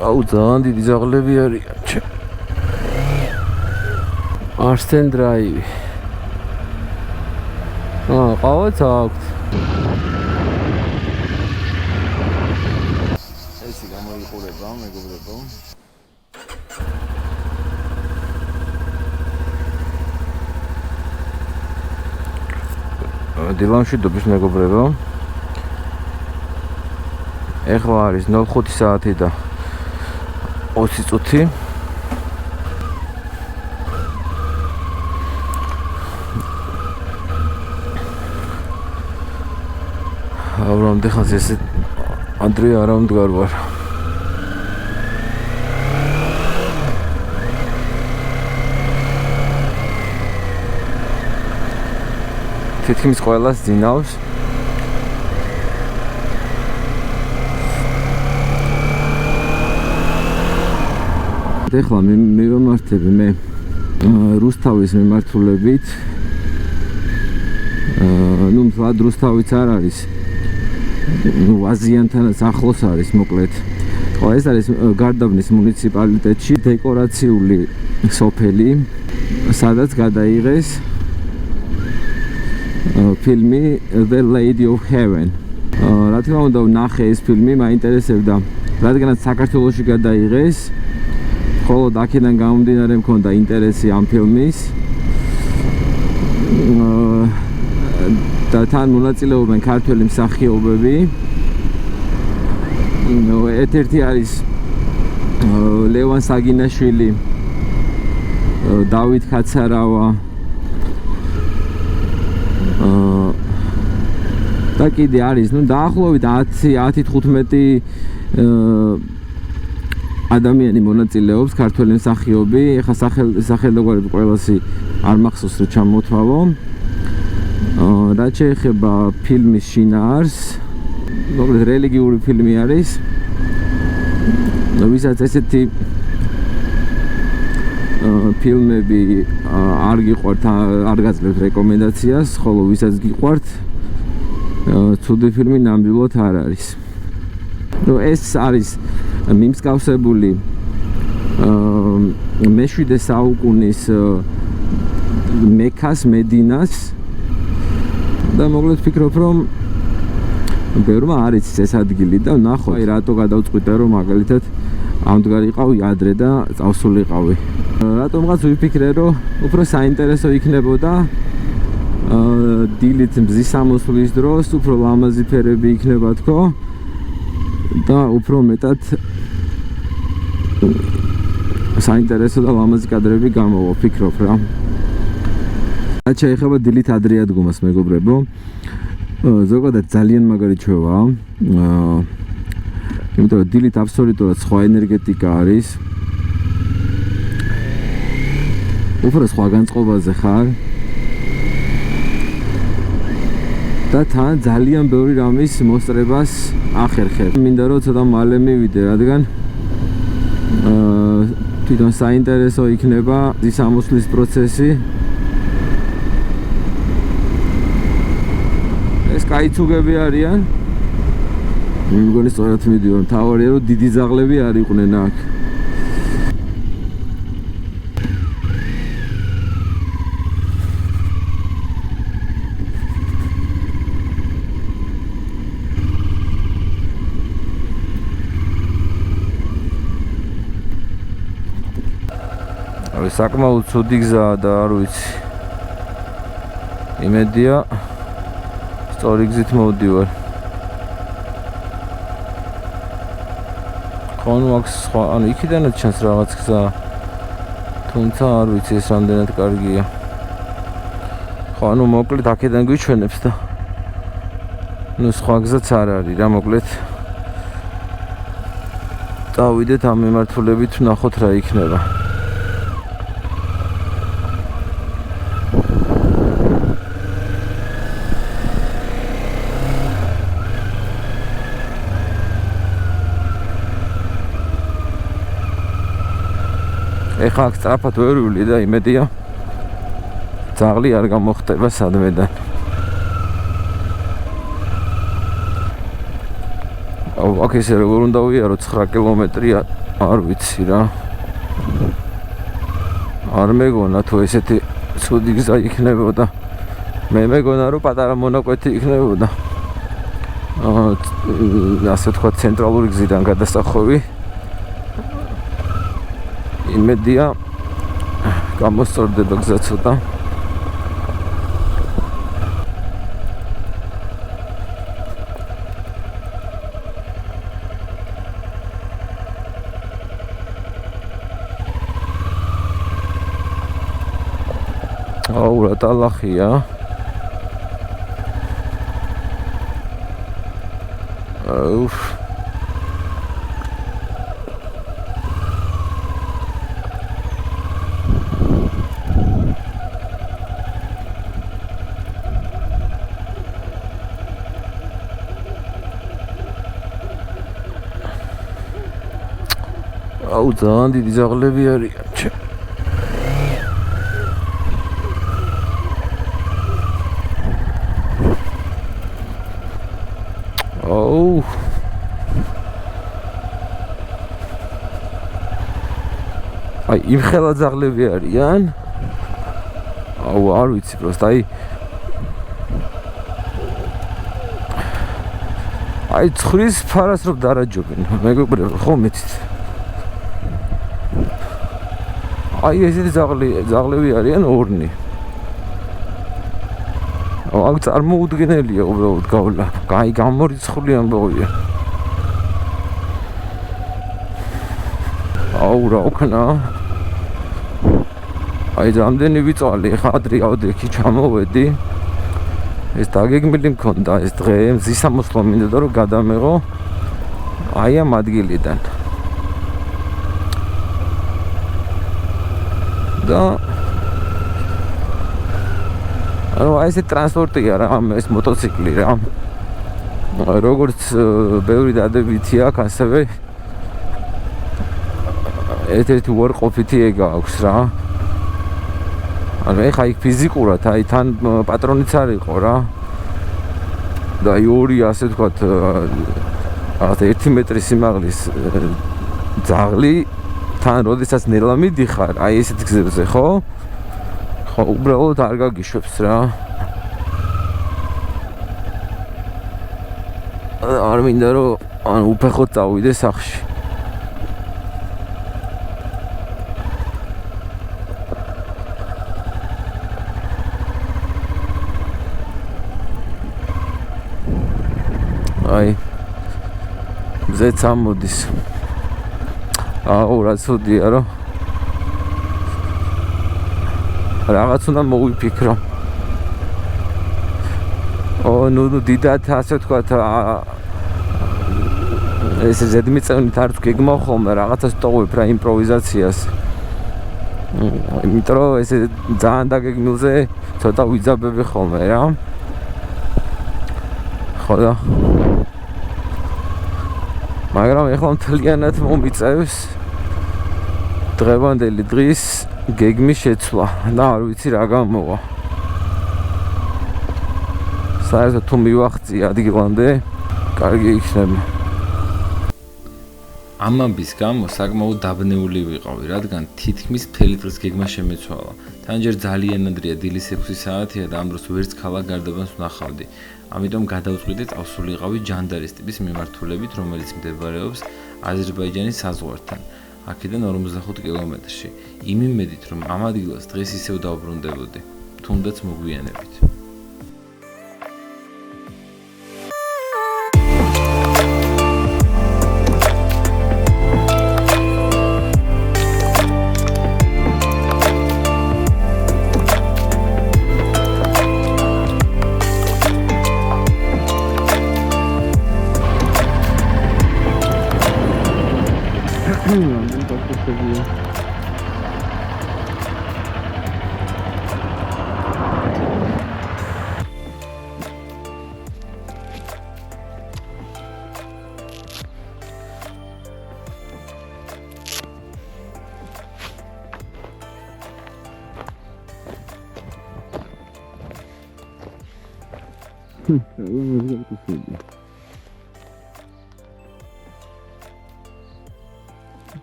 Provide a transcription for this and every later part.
აუ ძალიან დიდი ზაღლები არიან. Arsten Drive. ყავაც აქვს. ესე გამოიყურება, მეგობრებო. დილამშვიდობის მეგობრებო. ეხლა არის 05 საათი და 20 წუთი. ავრამდე ხანს ესე ადრე არ ამდგარ ვარ. თითქმის ყველას ძინავს. ეხლა მივამართები მე რუსთავის მიმართულებით. მზად რუსთავიც არ არის. აზიანთანაც ახლოს არის მოკლედ. ხო, ეს არის გარდაბნის მუნიციპალიტეტში დეკორაციული სოფელი, სადაც გადაიღეს ფილმი The Lady of Heaven. რა თქმა უნდა, ვნახე ეს ფილმი, მაინტერესებდა, რადგანაც საქართველოში გადაიღეს, ხოლო აქედან გამომდინარე მქონდა ინტერესი ამ ფილმის. და თან მონაწილეობენ ქართველი მსახიობები. ერთ-ერთი არის ლევან საგინაშვილი, დავით კაცარავა და კიდე არის, დაახლოებით 10-15 ადამიანი მონაწილეობს, ქართველი მსახიობი. ეხლა სახელგვარები ყველასი არ მახსოვს რა ჩამოთვალო. რაც შეეხება ფილმის შინაარს, მოკლედ რელიგიური ფილმი არის. ვისაც ესეთი ფილმები არ გიყვართ, არ გაძლევთ რეკომენდაციას, ხოლო ვისაც გიყვართ, ცუდი ფილმი ნამდვილად არ არის. ეს არის მიმსგავსებული მე-7 საუკუნის მექას, მედინას. და მოკლედ ვფიქრობ, რომ ბევრმა არ იცის ეს ადგილი და ნახო, რატო გადავწყვიტე, რომ მაგალითად ამდგარიყავი ადრე და წავსულიყავი. რატომღაც ვიფიქრე, რომ უფრო საინტერესო იქნებოდა დილით მზის სამოსვლის დროს, უფრო ლამაზი ფერები იქნება თქო და უფრო მეტად საინტერესო და ლამაზი კადრები გამოვა, ვფიქრობ რა. რაც შეეხება დილით ადრე ადგომას, მეგობრებო, ზოგადად ძალიან მაგარი ჩვევაა. იმიტომ რომ დილით აბსოლუტურად სხვა ენერგეტიკა არის. უფრო სხვა განწყობაზე ხარ. და თან ძალიან ბევრი რამის მოსწრებას ახერხებ. მინდა რომ ცოტა მალე მივიდე, რადგან თვითონ საინტერესო იქნება მზის ამოსვლის პროცესი. ეს კაი ცუგები არიან. მგონი სწორად მიდიო, მთავარია რომ დიდი ზაღლები არ იყვნენ აქ. საკმაოდ ცუდი გზაა და არ ვიცი. იმედია სწორი გზით მოვდივარ. ხომ აქვს სხვა, იქიდანაც ჩანს რაღაც გზა. თუმცა არ ვიცი ეს რამდენად კარგია. ხო, მოკლედ აქედან გვიჩვენებს და სხვა გზაც არ არის რა, მოკლედ წავიდეთ ამ მიმართულებით, ვნახოთ რა იქნება. ეხლა აქ სწრაფად ვერ ვივალი და იმედია ძაღლი არ გამოხდება სადმედან. აქ ესე როგორ უნდა ვიარო 9 კილომეტრია არ ვიცი რა არ მეგონა თუ ესეთი ცუდი გზა იქნებოდა მე მეგონა რომ პატარა მონაკვეთი იქნებოდა ასე თქვა ცენტრალური გზიდან გადასახვევი იმედია გამოსწორდება გზა ცოტა აუ რა ტალახია აუφ აუ ძალიან დიდი ძაღლები არიან აი იმ ხელა ძაღლები არიან აუ არ ვიცი პროსტ აი ცხვრის ფარას რომ დარაჯობენ მეგობრებო ხო მეცით აი ესეთი ძაღლები არიან ორნი აქ წარმოუდგენელია უბრალოდ გავლა აი გამორიცხული ამბავია აუ რა უკნა აი რამდენი ვიწვალე ხა ადრე ავდექი ჩამოვედი ეს დაგეგმილი მქონდა ეს დღე მზის ამოსვლა მინდოდა რომ გადამეღო აი ამ ადგილიდან და ანუ ეს ტრანსპორტია რა ეს მოტოციკლი რა როგორც ბევრი დადებითი აქვს ასევე ერთ-ერთი უარყოფითი ეგა აქვს რა ანუ ეხა იქ ფიზიკურად აი თან პატრონიც არ იყო რა და აი ორი ასე ვთქვათ 1 მეტრი სიმაღლის ძაღლი თან როდესაც ნელა მიდიხარ აი ესეთ გზებზე ხო უბრალოდ არ გაგიშვებს რა არ მინდა რომ ანუ უფეხოდ წავიდე სახში აი ზეც ამოდის აუ რა ცუდია რა რაღაც უნდა მოვიფიქრო ნუ დიდათ ასე ვთქვათ ეს ზედმიწევნით არ გეგმავ ხოლმე რაღაცას ტოვებ რა იმპროვიზაციას იმიტომ რომ ეს ძალიან დაგეგმილზე ცოტა ვიძაბები ხოლმე რა ხო და მაგრამ ეხლა მთლიანად მომიწევს დღევანდელი დღის გეგმის შეცვლა და არ ვიცი რა გამოვა საერთოდ თუ მივახცი ადგილამდე კარგი იქნება ამამბის გამო საკმაოდ დაბნეული ვიყავი რადგან თითქმის მთელი დღის გეგმა შემეცვალა თან ჯერ ძალიანადრია დილის 6 საათია და ამ დროს ვერც ქალაქ გარდაბანს ვნახავდი ამიტომ გადავწყვიტე წავსულიყავი ჯანდარის ტიპის მიმართულებით რომელიც მდებარეობს აზერბაიჯანის საზღვართან აქედან 45 კილომეტრში იმ იმედით რომ ამ ადგილას დღეს ისევ დავბრუნდებოდი თუნდაც მოგვიანებით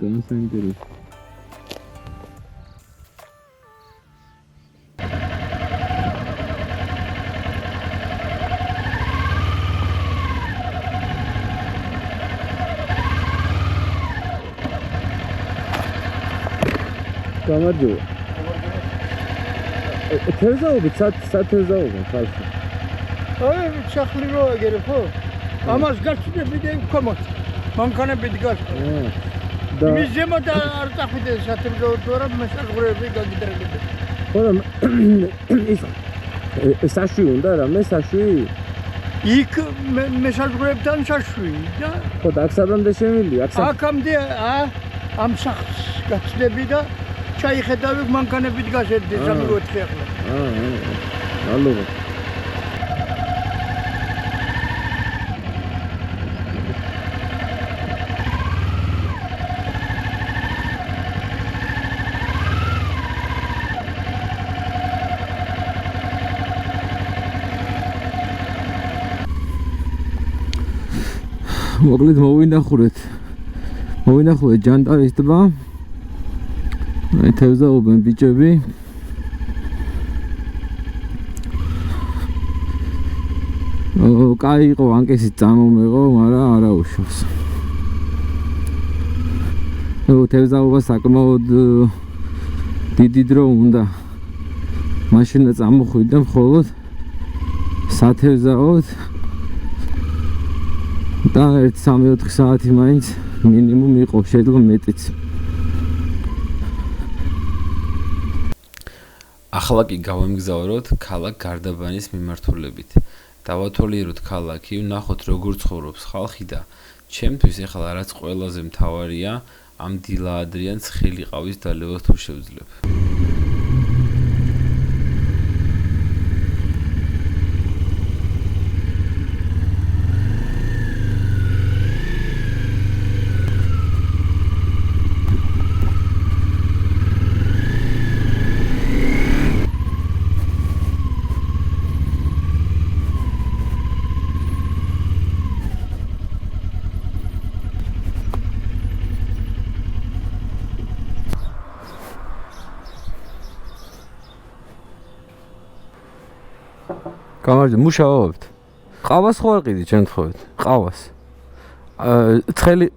საინტერესო. გამარჯობა. თევზაობით სათევზაობა ხალხი. აი, სახლი რო აგერე ხო? ამას გაჩნდები და ვქომოთ. მანქანები დგას. და მის ზემოთ არ წახვიდე სათევზაო თორე მესაზღვრეები გაგიდრებები. ხომ ის საშვი უნდა რამე საშვი? იქ მესაზღვრეებთან საშვი და ხო და აქ სადამდე შემილი? აქამდე ამ სახლს გაჩნდები და ჩაიხედავი მანქანები დგას 1-3-4 ახლა. ალო. მოკლედ მოვინახულეთ ჯანტარის ტბა. აი თევზაობენ ბიჭები. კაი იყო ანკესით წამომეღო, მაგრამ არა უშავს. თევზაობა საკმაოდ დიდი დრო უნდა. მაშინა წამოხვიდა მხოლოდ სათევზაოდ და 1-3-4 საათი მაინც მინიმუმ იყო, შეიძლება მეტიც. ახლა კი გავემგზავროთ ქალაქ გარდაბანის მიმართულებით. დავათვალიეროთ ქალაქი, ვნახოთ როგორ ცხოვრობს ხალხი და ჩემთვის ახლა რაც ყველაზე მთავარია, ამ დილა ადრიანს ხელი ყავის დალევა თუ შევძლებ. გამარჯობა, მუშაობთ. ყავას ხო არ ყიდით შემთხვევით? ყავას.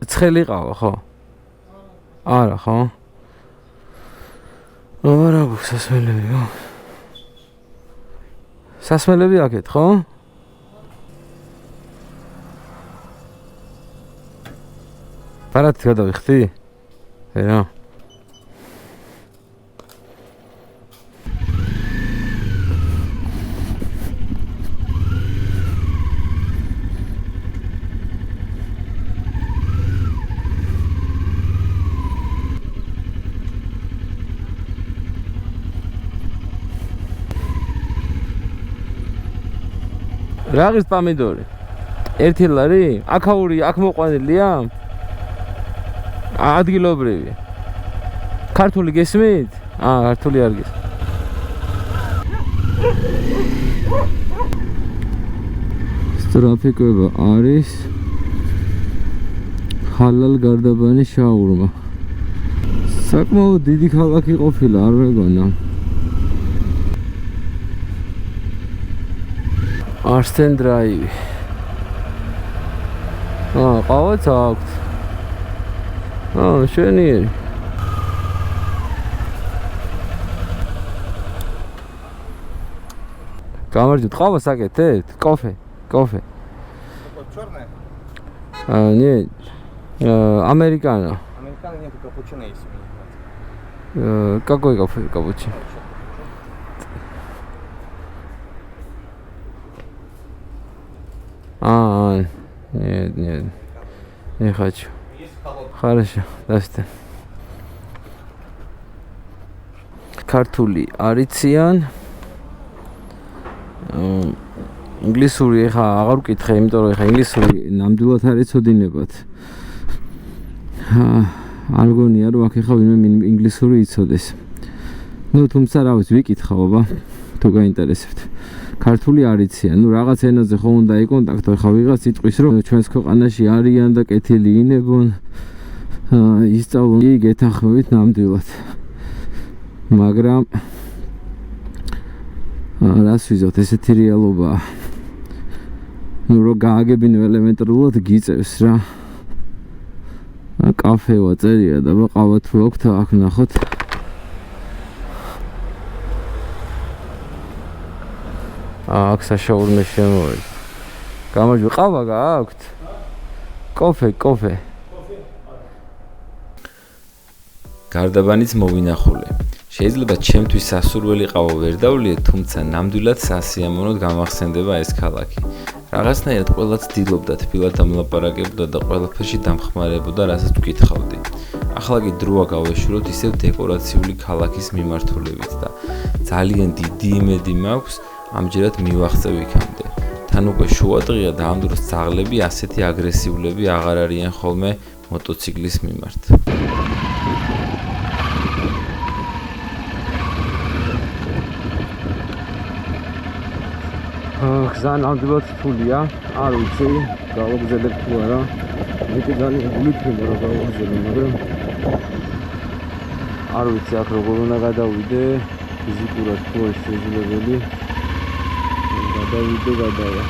ცხელი ყავა, ხო? არა, ხო? არა, სასმელები, ხო? სასმელები აქეთ, ხო? პარად გადავიხდი? რა? Რაღაც პომიდორი. ერთი ლარი? აქაური, აქ მოყვანილია? ადგილობრივი. ქართული გესმით? ქართული არ გესმით. ტრაფიკობა არის ჰალალ გარდაბანის შაურმა. საკმაოდ დიდი ქალაქი ყოფილა, არ მეგონა. Arsten Drive. ყავაც აქვს. შენიერი. გამარჯობთ, ყავას აკეთეთ? Кофе. Черное? Нет. Американо. Американо нет, капучино есть у меня. Какой капучино? Нет, не хочу. Есть холодный. Хорошо, дальше. Картули арიციან. ინგლისური ხა აღარ ვკითხე, იმიტომ რომ ხა ინგლისური ნამდვილად არ ეცოდინებათ. არ გონია რომ აქ ხა ვინმე ინგლისური იცოდეს. თუმცა რა ვიცი, ვიკითხავ აბა, თუ გაინტერესებთ. ქართული არიციან, რაღაც ენაზე ხო უნდა იკონტაქტო, ხა ვიღაც იტყვის რომ ჩვენს ქვეყანაში არიან და კეთილი ინებონ. ისწავლო გეთანხმებით ნამდვილად. მაგრამ რას ვიზოთ, ესეთი რეალობაა. ნუ რო გააგებინო ელემენტარულად გიწევს რა. კაფე ვაწერია და ყავა თუ აქვთ, აქ ნახოთ. აქ საშაურმე შემოვიდა. გამარჯობა, ყავა გააქვთ? კოფე. გარდაბანიც მოვინახულე. შეიძლება ჩემთვის სასურველი ყავა ვერ დავლიე, თუმცა ნამდვილად სასიამოვნოდ გამახსენდება ეს ქალაქი. რაღაცნაირად ყველა ცდილობდა თბილად დამლაპარაკებოდა და ყველაფერში დამხმარებოდა, რასაც ვკითხავდი. ახლა კი დროა გავეშუროთ ისევ დეკორაციული ქალაქის მიმართულებით და ძალიან დიდი იმედი მაქვს ამჯერად მივახცევ იქამდე. თან უკვე შუადღეა და ამ დროს ძაღლები ასეთი აგრესიულები აღარ არიან ხოლმე მოტოციკლის მიმართ. გზა ნამდვილად რთულია, არ ვიცი, გავაგზავნებ თუ არა. მე ძალიან გულითქება რა გავაგზავნე, მაგრამ არ ვიცი აქ როგორ უნდა გადავიდე, ფიზიკურად თუ ეს შესაძლებელი. გადავა.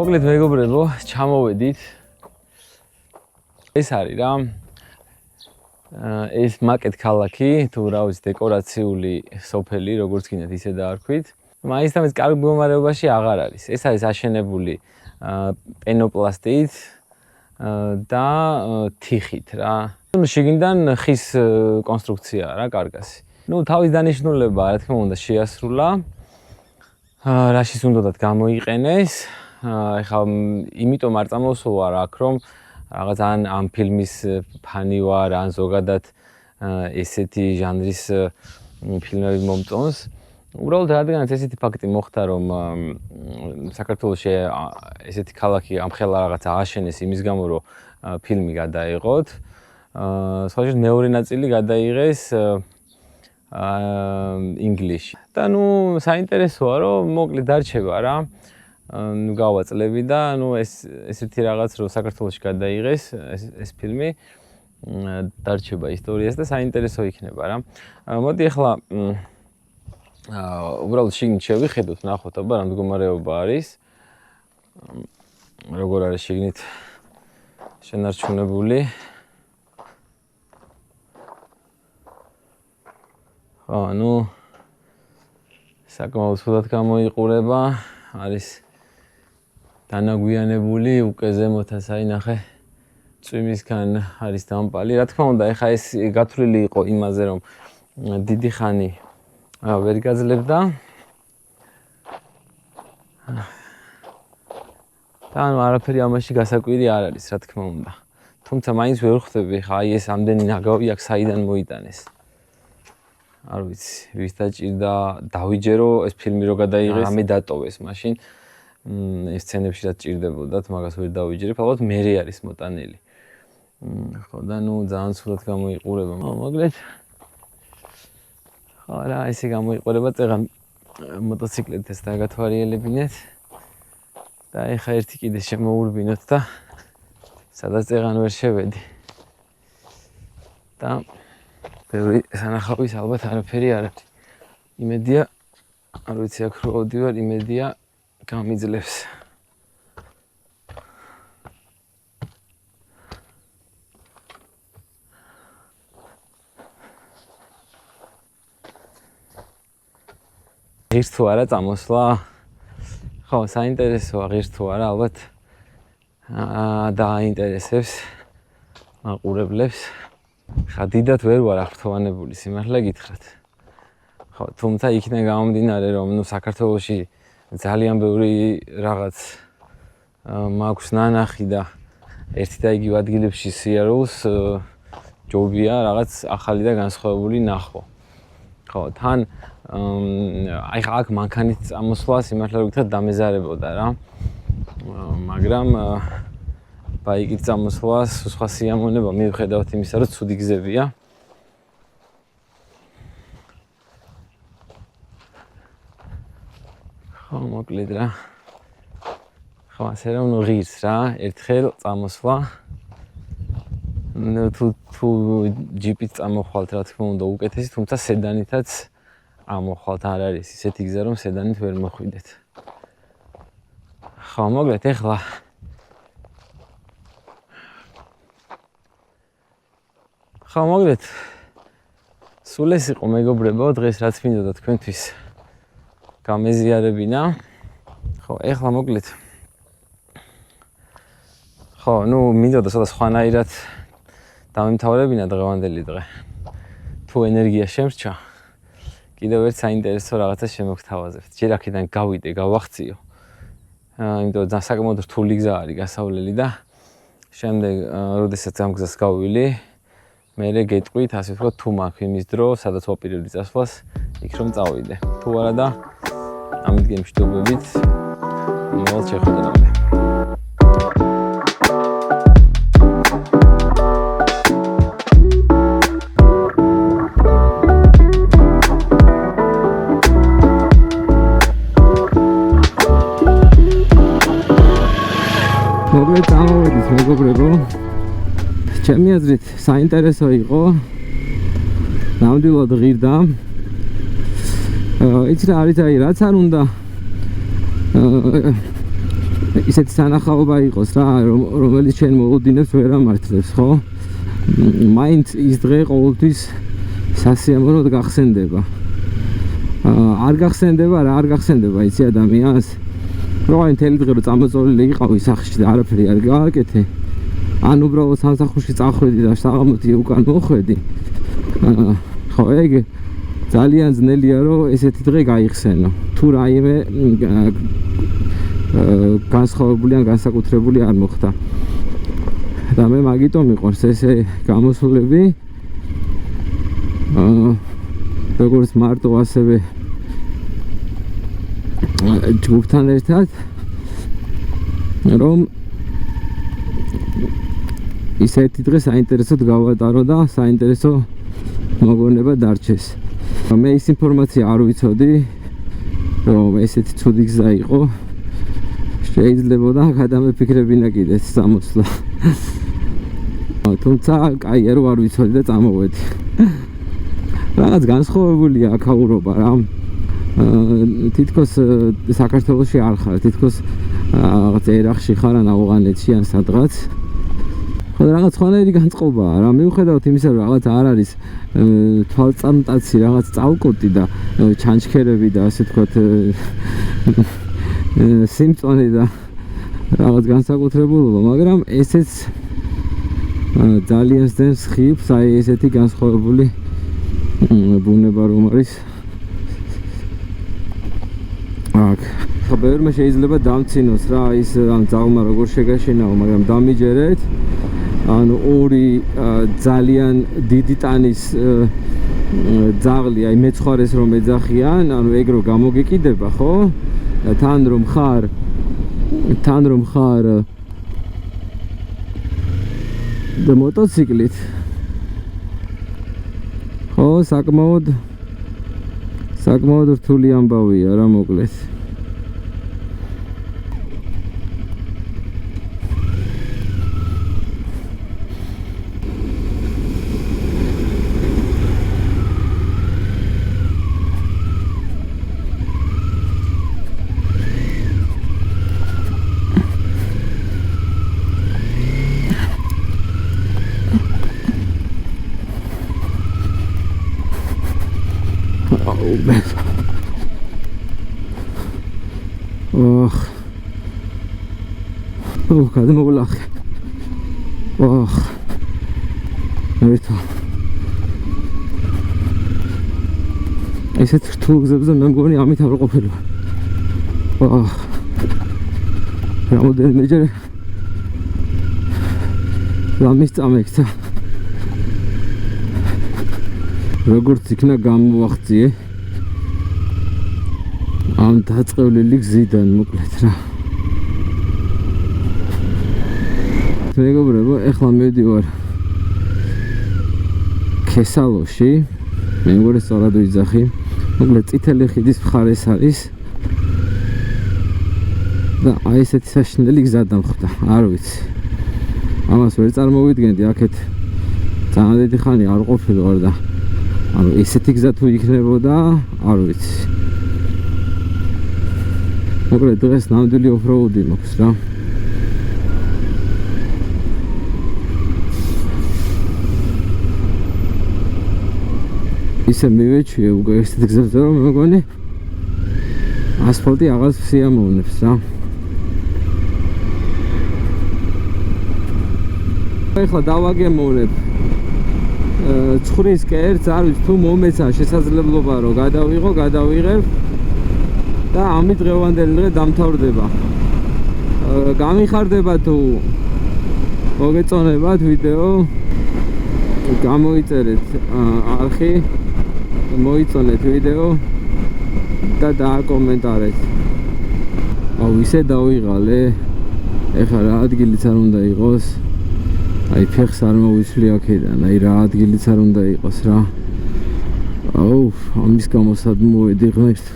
მოკლედ მეგობრებო, ჩამოვედით. ეს არის რა. ეს მაკეტ ქალაქი, თუ რა ვიცი, დეკორაციული სოფელი, როგორც გინდათ ისე დაარქვით. მაინცდამაინც კარგ მდგომარეობაში აღარ არის. ეს არის აშენებული პენოპლასტით, და თიხით რა. შიგნიდან ხის კონსტრუქციაა რა, კარგასი. თავის დანიშნულება რა თქმა უნდა შეასრულა. რაშიც უნდათ გამოიყენეს. ეხლა იმიტომ არ წამოსვლა რა, რომ რაღაც ამ ფილმის ფანი ვარ, ან ზოგადად ესეთი ჟანრის ფილმები მომწონს. უბრალოდ რადგანაც ესეთი ფაქტი მოხდა, რომ საქართველოში ესეთი ქალაქი ამხელა რაღაც ააშენეს იმის გამო, რომ ფილმი გადაიღოთ. სხვა შორის მეორე ნაწილი გადაიღეს ინგლისში. და საინტერესოა, რომ მოკლედ დარჩება რა. გავაწლები და ესეთი რაღაც რომ საქართველოში გადაიღეს ეს ფილმი დარჩება ისტორიას და საინტერესო იქნება რა. მოდი ახლა უბრალოდ შიგნით შევიხედოთ, ნახოთ აბა რა მდგომარეობა არის. როგორ არის შიგნით შენარჩუნებული. საკმაოდ ცუდად გამოიყურება, არის დანაგვიანებული, უკვე ზემოთაც აი ნახე წვიმისგან არის დამპალი. რა თქმა უნდა, ეხა ეს გათვლილი იყო იმაზე, რომ დიდი ხანი ვერ გაძლევდა. და არაფერი ამაში გასაკვირი არ არის, რა თქმა უნდა. თუმცა მაინც ვერ ხვდები ხა აი ეს ამდენი ნაგავი აქ საიდან მოიტანეს. არ ვიცი, ვის დაჭირდა დავიჯერო ეს ფილმი რო გადაიღეს, რამე დატოვეს მაშინ. ეს სცენებში რაც ჭირდებოდათ, მაგას ვერ დავიჯერებ, ალბათ მერე არის მოტანილი. ხო და ძალიან ცუდად გამოიყურება. მოკლედ ხო რა, ესე გამოიყურება, წეღან მოტოციკლეთს დაგათვალიერებინეთ. და ეხა ერთი კიდე შემოურბინოთ და სადაც წეღან ვერ შევედი. და ბევრი სანახავის ალბათ არაფერი არ არის. იმედია, არ ვიცი აქ რო ავდივარ, იმედია გამიძლებს. ღირს თუ არა წამოსვლა? ხო, საინტერესოა ღირს თუ არა, ალბათ დააინტერესებს მაყურებლებს. ხა დიდად ვერ ვარ აღფრთოვანებული, სიმართლე გითხრათ. ხო, თუმცა იქნება გამომდინარე, რომ საქართველოში ძალიან ბევრი რაღაც მაქვს ნანახი და ერთი და იგივე ადგილებში სიარულს ჯობია რაღაც ახალი და განსხვავებული ნახო. ხო, თან აი ხა აქ მანქანით წამოსვლა სიმართლე გითხრათ დამეზარებოდა რა. მაგრამ ბაიკით წამოსვლას სხვა სიამოვნება მივხედავთ იმისა, რომ ცუდი გზებია. ხო, მოკლედ რა. ხო, ასე რომ ღირს რა, ერთხელ წამოსვლა. თუ ჯიპით წამოხვალთ, რა თქმა უნდა, უკეთესი, თუმცა სედანითაც ამოხვალთ, არ არის ისეთი გზა, რომ სედანით ვერ მოხვიდეთ. ხო, მოკლედ ეხლა ხო, მოკლედ სულ ეს იყო მეგობრებო, დღეს რაც მინდოდა თქვენთვის გამეზიარებინა. ხო, ეხლა მოკლედ ხო, მინდოდა სადაც სხვანაირად დავიმთავრებინა დღევანდელი დღე. თუ ენერგია შემრჩა, კიდევ ერთ საინტერესო რაღაცას შემოგთავაზებთ. ჯერ აქედან გავიდე, გავახციო. იმიტომ რომ საკმაოდ რთული გზა არის გასავლელი და შემდეგ, როდესაც ამ გზას გავვილი, მერე გეტყვით, ასე ვთქვათ, თუ მაქვს იმის დრო, სადაც ვაპირებდი წასვლას, იქ რომ წავიდე. თუ არა და ამით გემშვიდობებით, მოვალ შეხვედრამდე. მოკლედ წამოვედით მეგობრებო. ჩემი აზრით საინტერესო იყო. ნამდვილად ღირდა. იცი რა არის, აი რაც არ უნდა ისეთი სანახაობა იყოს რა, რომელიც შენ მოუდინებს ვერ ამართლებს, ხო? მაინც ის დღე ყოველთვის სასიამოვნოდ გახსენდება. არ გახსენდება რა, არ გახსენდება იცი ადამიანს. რომ აი მთელი დღე რომ წამოწოლილი იყავი სახლში და არაფერი არ გააკეთე, ან უბრალოდ სამსახურში წახვედი და საღამოთი უკან მოხვედი. ხო, ეგ ძალიან ძნელია რომ ესეთი დღე გაიხსენო. თუ რაიმე განსხვავებული ან განსაკუთრებული არ მოხდა. და მე მაგიტომ მიყვარს ესე გამოსვლები. როგორც მარტო ასევე ჯგუფთან ერთად რომ ისეთი დღე საინტერესოდ გავატარო და საინტერესო მოგონება დარჩეს. მე ის ინფორმაცია არ ვიცოდი რომ ესეთი ცუდი გზა იყო. შეიძლება გადამეფიქრებინა კიდეც სამოსლა. თუმცა კაია რომ არ ვიცოდი და წამოვედი. რაღაც განსხვავებულია აქაურობა რა. თითქოს საქართველოში არ ხარ, თითქოს რაღაც ერახში ხარ ან ავღანეთში ან სადღაც. ხო რაღაც ხანერი განწყობაა რა. მიუხედავად იმისა რომ რაღაც არ არის თვალწარმტაცი რაღაც წავკოტი და ჩანჩქერები და ასე თქვათ სიმწონე და რაღაც განსაკუთრებულობა, მაგრამ ესეც ძალიან ძნელს ხიბს აი ესეთი განსხვავებული ბუნება რომ არის. აქ ხო ბევრმა შეიძლება დამცინოს რა ის ამ ძაღლმა როგორ შეგაშინაო, მაგრამ დამიჯერეთ. ანუ ორი ძალიან დიდი ტანის ძაღლი, აი მეცხვარეს რომ ეძახიან, ანუ ეგ რო გამოგეკიდება, ხო? და თან რომ ხარ და მოტოციკლით. ხო, საკმაოდ რთული ამბავია რა მოკლედ. გადმოვლახე. ერთო. ესეთ რთულ გზებზე მე მგონი ამით არ ყოფილვარ. რამოდენიმეჯერ რამის წამექცა. როგორც იქნა გამოვახციე ამ დაწყევლილი გზიდან მოკლედ რა. მეგობრებო, ეხლა მივდივარ ქესალოში. მე მგონი სწორად ვიძახი. მოკლედ წითელი ხიდის მხარეს არის. და აი ესეთი საშინელი გზა დამხვდა, არ ვიცი. ამას ვერ წარმოვიდგენდი, აქეთ ძალიან დიდი ხანი არ ყოფილვარ და ანუ ესეთი გზა თუ იქნებოდა, არ ვიცი. მოკლედ დღეს ნამდვილი ოფროუდი მაქვს რა. ისე მივეჩვიე უკვე ესეთ გზებზე რომ მეგონი ასფალტი აღარ სიამოვნებს რა. ეხლა დავაგემოვნებ ცხვრის კერძს, არ ვიცი თუ მომეცა შესაძლებლობა რომ გადავიღებ და ამით დღევანდელი დღე დამთავრდება. გამიხარდება თუ მოგეწონებათ ვიდეო, გამოიწერეთ არხი, მოიწონეთ ვიდეო და დააკომენტარეთ. აუ ისე დავიღალე. ეხლა რა ადგილიც არ უნდა იყოს. აი ფეხს არ მოვიცვლი აქედან, აი რა ადგილიც არ უნდა იყოს რა. აუ ამის გამოსად მოვედი ღმერთო.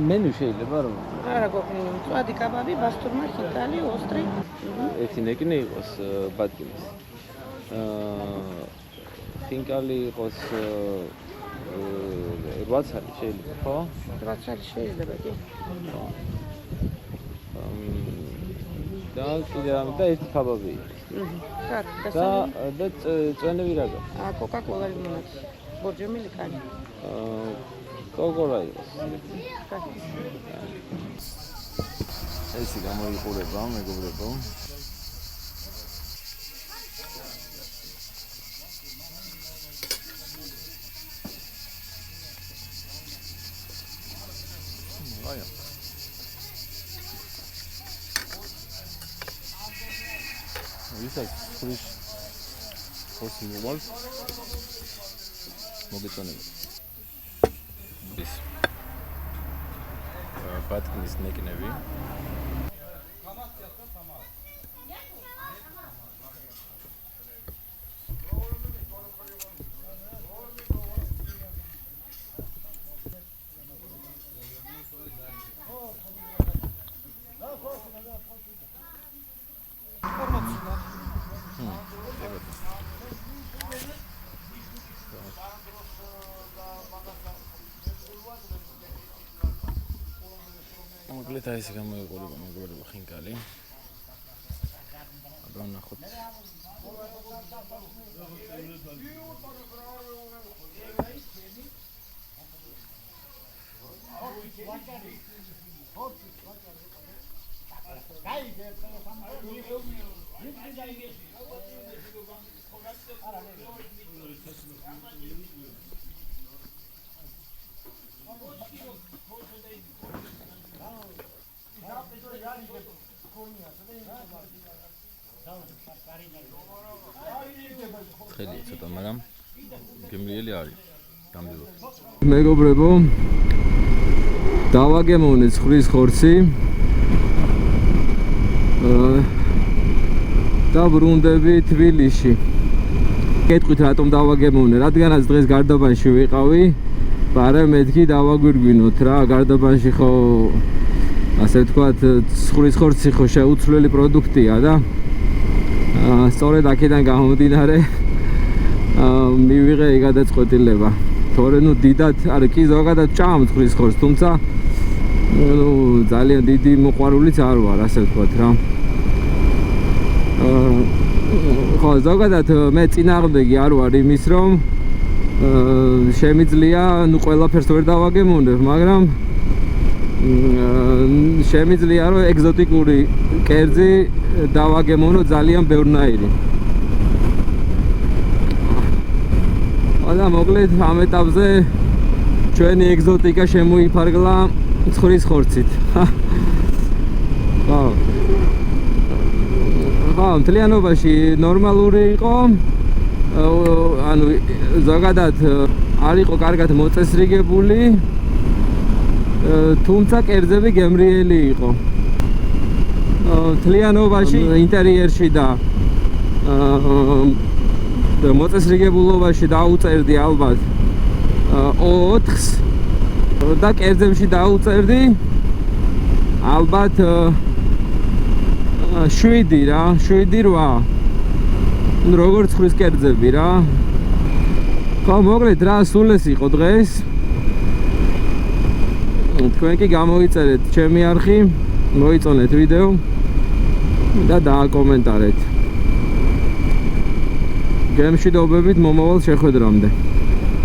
მენუ შეიძლება რომ არა გვაქვს მწვადი კაბაბი, ბასტურმა, ხიტალი, ოსტრი. ერთი ნეკნე იყოს ბატკინის. ხინკალი იყოს 8 წელი შეიძლება, ხო? 8 წელი შეიძლება კი. და კიდე და ერთი ქაბაბი არის. კარგი, და წვენები რა გაქვს? კოკა-კოლა ლიმონადი. ბორჯომილი კანი. კოკორა იყოს. კარგი. ესე გამოიყურება, მეგობრებო. აია. ვისაც ხრის ხორცი მოვალ მოგეწონებათ. ის ბატკნის ნეკნები. მოკლედ აი ესე გამოიყურება მეგობრებო ხინკალი. აბა ნახოთ. ხედი ცოტა, მაგრამ გემრიელი არის. გამძლეობ. მეგობრებო, დავაგემოვნეთ ხრის ხორცი. და ბრუნდები თბილისში. გეტყვით რატომ დავაგემოვნე, რადგანაც დღეს გარდაბანში ვიყავი, მაგრამ მეთქი დავაგვირგვინოთ რა, გარდაბანში ხო ასე ვთქვათ, ხრის ხორცი ხო შეუცვლელი პროდუქტია და სწორედ აქედან გამომდინარე მივიღე გადაწყვეტილება. თორე ნუ დიდად, არა კი ზოგადად ჭამს ხრის ხორცს, თუმცა ნუ ძალიან დიდი მოყვარულიც არ ვარ, ასე ვთქვათ რა. ხო, ზოგადად მე წინააღმდეგი არ ვარ იმის, რომ შემიძლია ნუ ყველაფერს ვერ დავაგემოვნებ, მაგრამ შემიძლია რომ ეგზოტიკური კერძი დავაგემოვნო ძალიან ბევრნაირი. და მოკლედ ამ ეტაპზე ჩვენი ეგზოტიკა შემოიფარგლა ხრის ხორცით. ხო. ხო, მთლიანობაში ნორმალური იყო. ანუ ზოგადად არ იყო კარგად მოწესრიგებული. თუმცა კერძები გემრიელი იყო. მთლიანობაში ინტერიერში და მოწესრიგებულობაში დაუწერდი ალბათ 4-ს და კერძებში დაუწერდი ალბათ 7 რა, 7-8. როგორც ხრის კერძები რა. ხო, მოკლედ რა, სულ ეს იყო დღეს. თქვენ კი გამოიწერეთ ჩემი არხი, მოიწონეთ ვიდეო და დააკომენტარეთ. გემშვიდობებით მომავალ შეხვედრამდე.